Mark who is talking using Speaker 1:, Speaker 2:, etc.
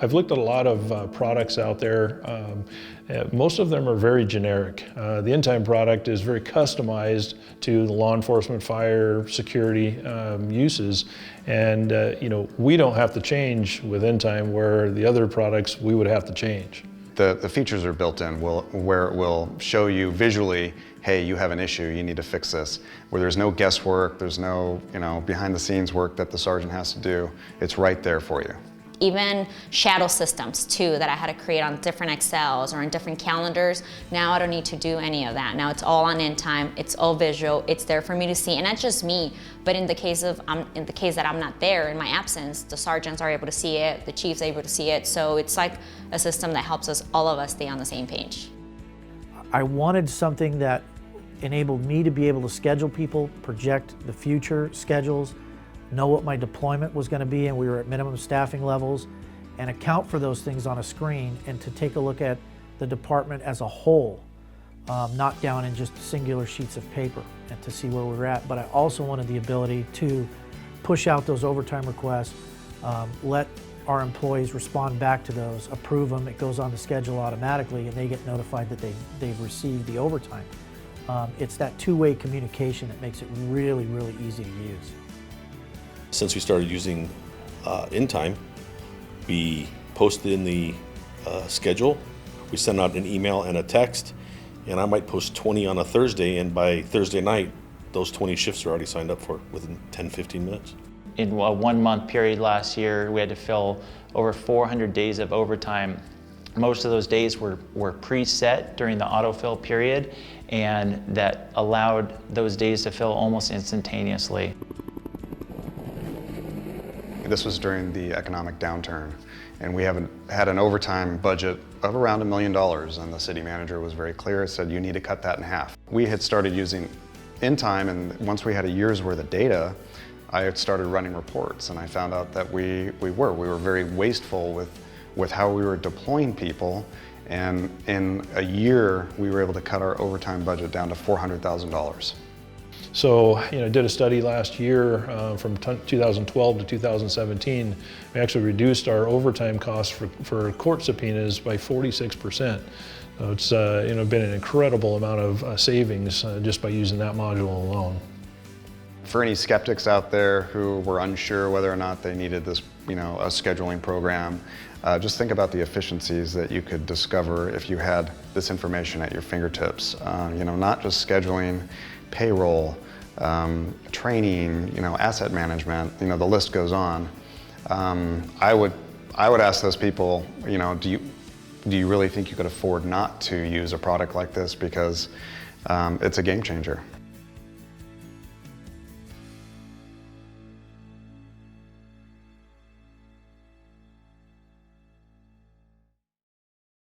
Speaker 1: I've looked at a lot of products out there. Most of them are very generic. The InTime product is very customized to the law enforcement, fire, security uses. And we don't have to change with InTime where the other products we would have to change.
Speaker 2: The features are built in where it will show you visually, hey, you have an issue, you need to fix this. Where there's no guesswork, there's no behind the scenes work that the sergeant has to do. It's right there for you.
Speaker 3: Even shadow systems too that I had to create on different Excels or in different calendars. Now I don't need to do any of that. Now it's all on InTime, it's all visual, it's there for me to see. And not just me, but in the case that I'm not there, in my absence, the sergeants are able to see it, the chief's able to see it. So it's like a system that helps us, all of us, stay on the same page.
Speaker 4: I wanted something that enabled me to be able to schedule people, project the future schedules, know what my deployment was going to be, and we were at minimum staffing levels, and account for those things on a screen, and to take a look at the department as a whole, not down in just singular sheets of paper, and to see where we're at. But I also wanted the ability to push out those overtime requests, let our employees respond back to those, approve them, it goes on the schedule automatically, and they get notified that they've received the overtime. It's that two-way communication that makes it really, really easy to use.
Speaker 5: Since we started using InTime, we posted in the schedule, we send out an email and a text, and I might post 20 on a Thursday, and by Thursday night, those 20 shifts are already signed up for within 10-15 minutes.
Speaker 6: In a 1-month period last year, we had to fill over 400 days of overtime. Most of those days were preset during the autofill period, and that allowed those days to fill almost instantaneously.
Speaker 2: This was during the economic downturn, and we haven't had an overtime budget of around $1 million, and the city manager was very clear, said you need to cut that in half. We had started using InTime, and once we had a year's worth of data, I had started running reports, and I found out that we were very wasteful with how we were deploying people, and in a year we were able to cut our overtime budget down to $400,000.
Speaker 1: So, did a study last year from 2012 to 2017. We actually reduced our overtime costs for court subpoenas by 46%. So it's been an incredible amount of savings just by using that module alone.
Speaker 2: For any skeptics out there who were unsure whether or not they needed this, a scheduling program, just think about the efficiencies that you could discover if you had this information at your fingertips. Not just scheduling, payroll, training, asset management, the list goes on. I would ask those people, do you really think you could afford not to use a product like this? Because it's a game changer.